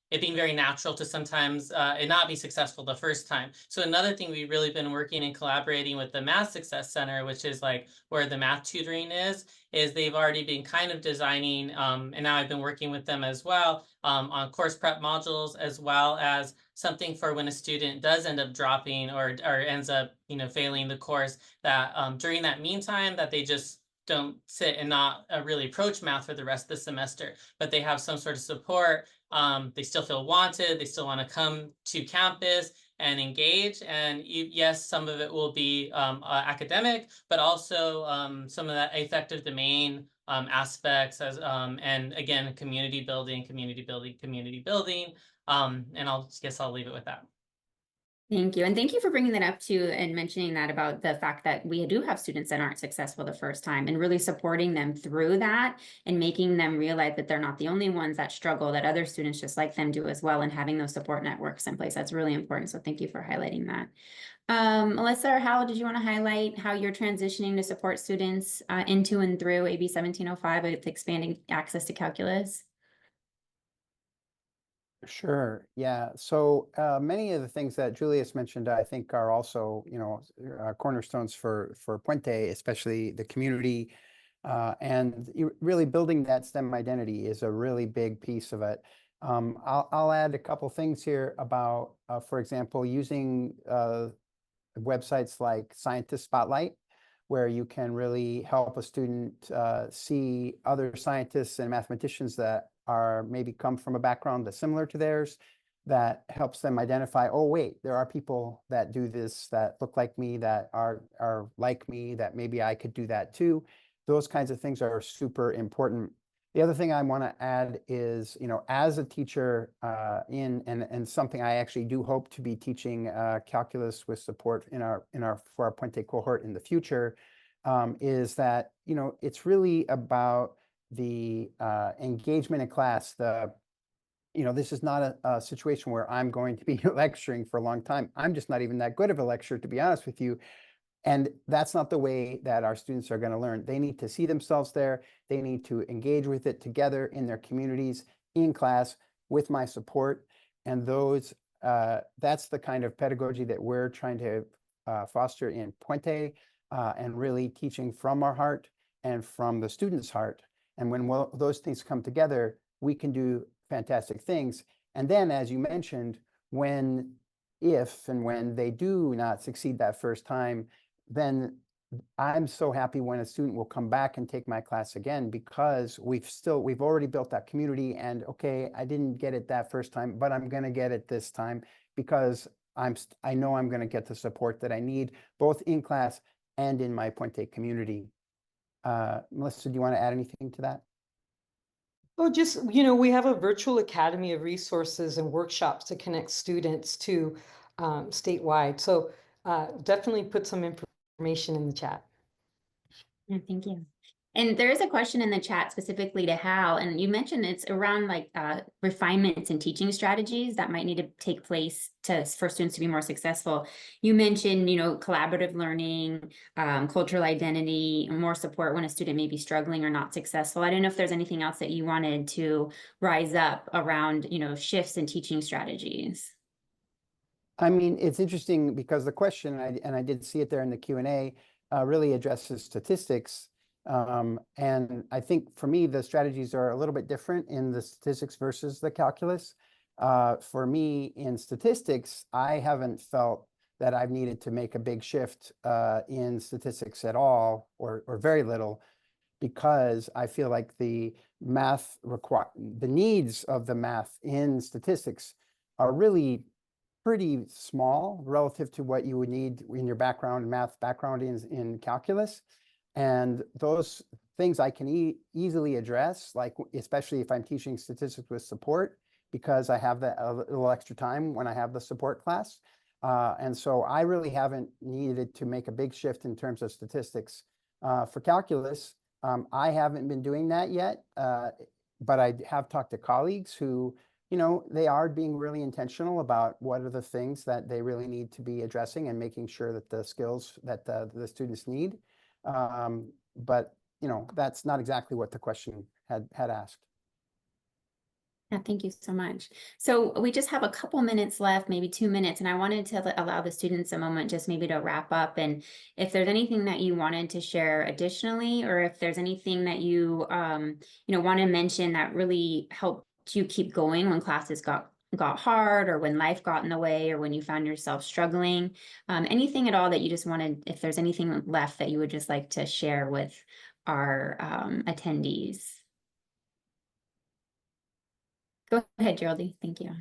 it being very natural to sometimes it not be successful the first time. So another thing we've really been working and collaborating with the Math Success Center, which is like where the math tutoring is they've already been kind of designing, and now I've been working with them as well on course prep modules, as well as something for when a student does end up dropping or ends up, failing the course, that during that meantime that they just don't sit and not really approach math for the rest of the semester, but they have some sort of support. They still feel wanted. They still want to come to campus and engage. And yes, some of it will be academic, but also some of that affective domain aspects as and again, community building. And I'll guess I'll leave it with that. Thank you. And thank you for bringing that up too and mentioning that about the fact that we do have students that aren't successful the first time and really supporting them through that and making them realize that they're not the only ones that struggle, that other students just like them do as well, and having those support networks in place. That's really important. So thank you for highlighting that. Melissa or Hal, did you want to highlight how you're transitioning to support students into and through AB 1705 with expanding access to calculus? Sure. Yeah. So many of the things that Julius mentioned, I think, are also, cornerstones for Puente, especially the community, and really building that STEM identity is a really big piece of it. I'll add a couple things here about, for example, using websites like Scientist Spotlight, where you can really help a student see other scientists and mathematicians that are maybe come from a background that's similar to theirs, that helps them identify, oh, wait, there are people that do this, that look like me, that are like me, that maybe I could do that too. Those kinds of things are super important. The other thing I want to add is, as a teacher and something I actually do hope to be teaching calculus with support for our Puente cohort in the future, is that, it's really about the engagement in class. This is not a situation where I'm going to be lecturing for a long time. I'm just not even that good of a lecturer, to be honest with you. And that's not the way that our students are going to learn. They need to see themselves there. They need to engage with it together in their communities, in class, with my support. And that's the kind of pedagogy that we're trying to foster in Puente, and really teaching from our heart and from the student's heart. And when those things come together, we can do fantastic things. And then, as you mentioned, if and when they do not succeed that first time, then I'm so happy when a student will come back and take my class again, because we've already built that community, and okay, I didn't get it that first time, but I'm going to get it this time, because I know I'm going to get the support that I need, both in class and in my Puente community. Melissa, do you want to add anything to that? Oh, just, we have a virtual academy of resources and workshops to connect students to statewide. So definitely put some information in the chat. Yeah, thank you. And there is a question in the chat specifically to Hal, and you mentioned it's around like refinements and teaching strategies that might need to take place for students to be more successful. You mentioned, collaborative learning, cultural identity, more support when a student may be struggling or not successful. I don't know if there's anything else that you wanted to rise up around, shifts in teaching strategies. I mean, it's interesting because the question, and I did see it there in the Q&A, really addresses statistics. And I think for me, the strategies are a little bit different in the statistics versus the calculus. For me, in statistics, I haven't felt that I've needed to make a big shift in statistics at all, or very little, because I feel like the needs of the math in statistics are really pretty small relative to what you would need in your math background in calculus. And those things I can easily address, like especially if I'm teaching statistics with support, because I have a little extra time when I have the support class. And so I really haven't needed to make a big shift in terms of statistics. For calculus, I haven't been doing that yet, but I have talked to colleagues who, they are being really intentional about what are the things that they really need to be addressing and making sure that the skills that the students need. But, that's not exactly what the question had asked. Yeah, thank you so much. So we just have a couple minutes left, maybe 2 minutes, and I wanted to allow the students a moment just maybe to wrap up. And if there's anything that you wanted to share additionally, or if there's anything that you, want to mention that really helped you keep going when classes got hard, or when life got in the way, or when you found yourself struggling, anything at all that you just wanted, if there's anything left that you would just like to share with our attendees. Go ahead, Geraldine. Thank you.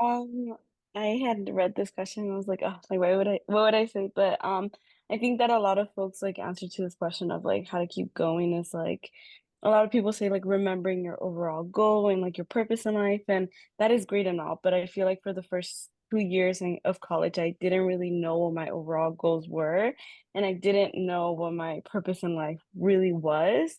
I had read this question and I was like, oh, like what would I say? But I think that a lot of folks answer to this question of how to keep going is a lot of people say remembering your overall goal and your purpose in life, and that is great and all. But I feel like for the first 2 years of college, I didn't really know what my overall goals were, and I didn't know what my purpose in life really was.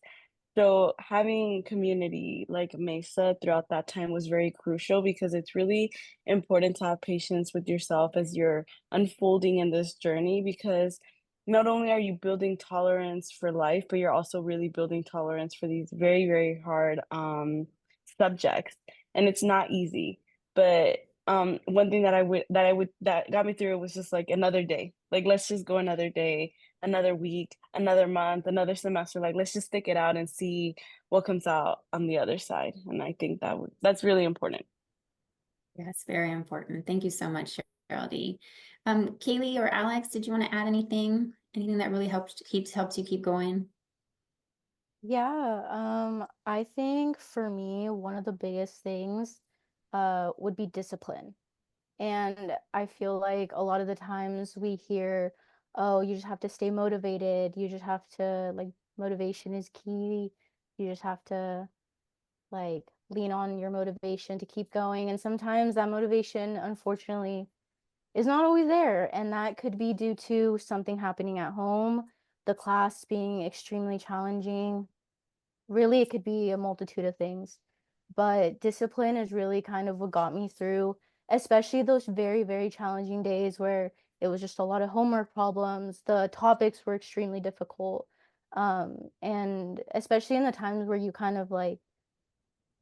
So having community like Mesa throughout that time was very crucial because it's really important to have patience with yourself as you're unfolding in this journey, because not only are you building tolerance for life, but you're also really building tolerance for these very, very hard subjects. And it's not easy. But one thing that got me through it was just like another day. Like, let's just go another day, another week, another month, another semester. Like, let's just stick it out and see what comes out on the other side. And I think that's really important. Yes, very important. Thank you so much, Cheryl D. Kaylee or Alex, did you want to add anything? Anything that really helps you keep going? Yeah, I think for me, one of the biggest things would be discipline. And I feel like a lot of the times we hear, oh, you just have to stay motivated. You just have to, like, motivation is key. You just have to, like, lean on your motivation to keep going. And sometimes that motivation, unfortunately, is not always there. And that could be due to something happening at home, the class being extremely challenging. Really, it could be a multitude of things. But discipline is really kind of what got me through, especially those very, very challenging days where it was just a lot of homework problems. The topics were extremely difficult. And especially in the times where you kind of like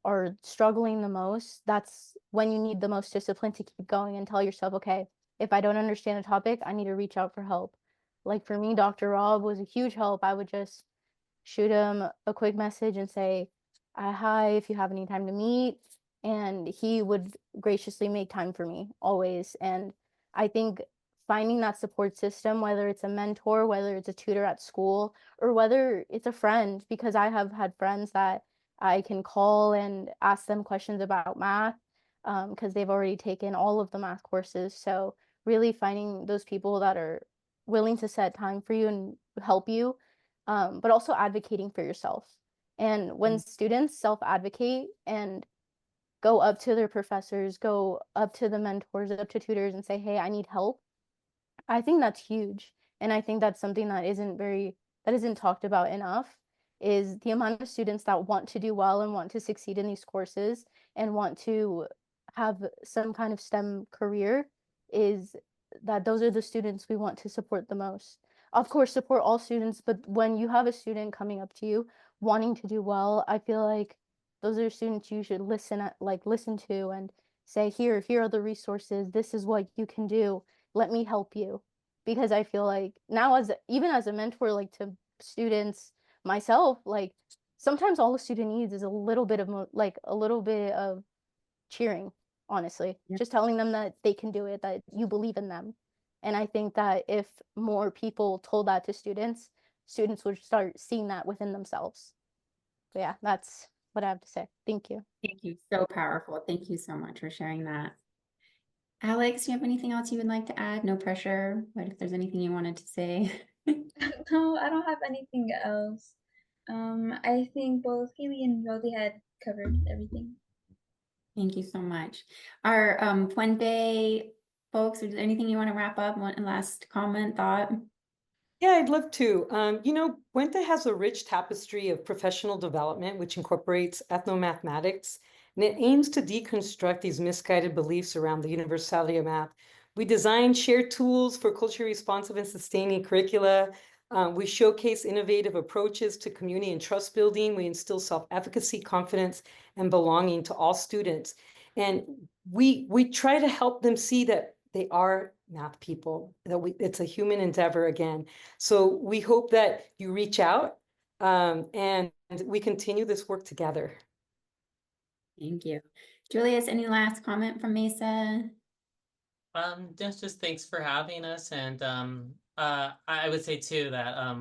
are struggling the most, that's when you need the most discipline to keep going and tell yourself, okay, if I don't understand a topic, I need to reach out for help. Like for me, Dr. Rob was a huge help. I would just shoot him a quick message and say, hi, if you have any time to meet. And he would graciously make time for me always. And I think finding that support system, whether it's a mentor, whether it's a tutor at school, or whether it's a friend, because I have had friends that I can call and ask them questions about math because they've already taken all of the math courses. So really finding those people that are willing to set time for you and help you, but also advocating for yourself. And when students self-advocate and go up to their professors, go up to the mentors, up to tutors and say, hey, I need help, I think that's huge. And I think that's something that isn't talked about enough, is the amount of students that want to do well and want to succeed in these courses and want to have some kind of STEM career, is that those are the students we want to support the most. Of course, support all students, but when you have a student coming up to you wanting to do well, I feel like those are students you should listen to and say, here are the resources. This is what you can do. Let me help you. Because I feel like now, even as a mentor, like to students myself, like sometimes all a student needs is a little bit of cheering, honestly. Yep. Just telling them that they can do it, that you believe in them. And I think that if more people told that to students, students would start seeing that within themselves. But yeah, that's what I have to say. Thank you. Thank you. So powerful. Thank you so much for sharing that. Alex, do you have anything else you would like to add? No pressure, but if there's anything you wanted to say. No, I don't have anything else. I think both Haley and Rodi had covered everything. Thank you so much. Our Puente folks, is there anything you want to wrap up? One last comment, thought? Yeah, I'd love to. Puente has a rich tapestry of professional development, which incorporates ethnomathematics, and it aims to deconstruct these misguided beliefs around the universality of math. We design shared tools for culturally responsive and sustaining curricula. We showcase innovative approaches to community and trust building. We instill self-efficacy, confidence, and belonging to all students. And we try to help them see that they are math people, that it's a human endeavor again. So we hope that you reach out and we continue this work together. Thank you. Julius, any last comment from Mesa? Just thanks for having us, and I would say too that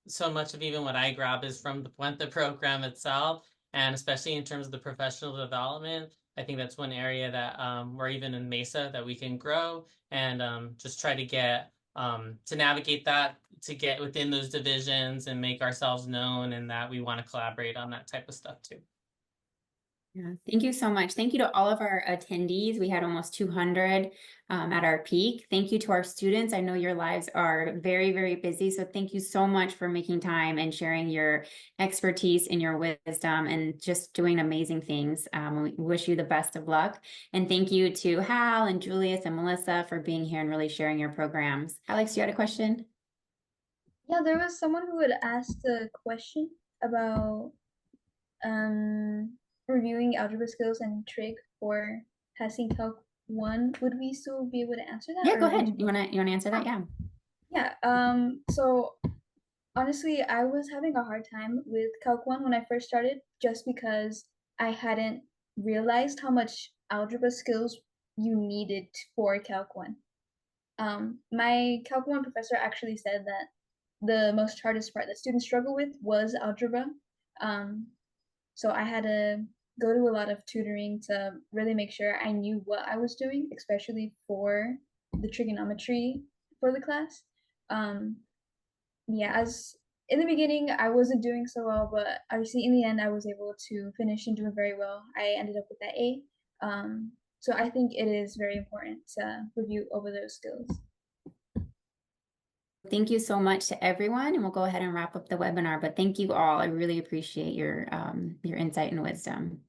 so much of even what I grab is from the Puente program itself, and especially in terms of the professional development. I think that's one area that we're even in Mesa that we can grow and just try to get to navigate that, to get within those divisions and make ourselves known, and that we want to collaborate on that type of stuff too. Yeah, thank you so much. Thank you to all of our attendees. We had almost 200 at our peak. Thank you to our students. I know your lives are very, very busy. So thank you so much for making time and sharing your expertise and your wisdom and just doing amazing things. We wish you the best of luck. And thank you to Hal and Julius and Melissa for being here and really sharing your programs. Alex, you had a question? Yeah, there was someone who had asked a question about reviewing algebra skills and trig for passing Calc 1. Would we still be able to answer that? Yeah, go or would ahead. You wanna answer that? Yeah. Yeah, so honestly, I was having a hard time with Calc 1 when I first started, just because I hadn't realized how much algebra skills you needed for Calc 1. My Calc 1 professor actually said that the most hardest part that students struggle with was algebra. So I had to go to a lot of tutoring to really make sure I knew what I was doing, especially for the trigonometry for the class. Yeah, as in the beginning, I wasn't doing so well, but obviously in the end, I was able to finish and do very well. I ended up with that A. So I think it is very important to review over those skills. Thank you so much to everyone, and we'll go ahead and wrap up the webinar. But thank you all. I really appreciate your insight and wisdom.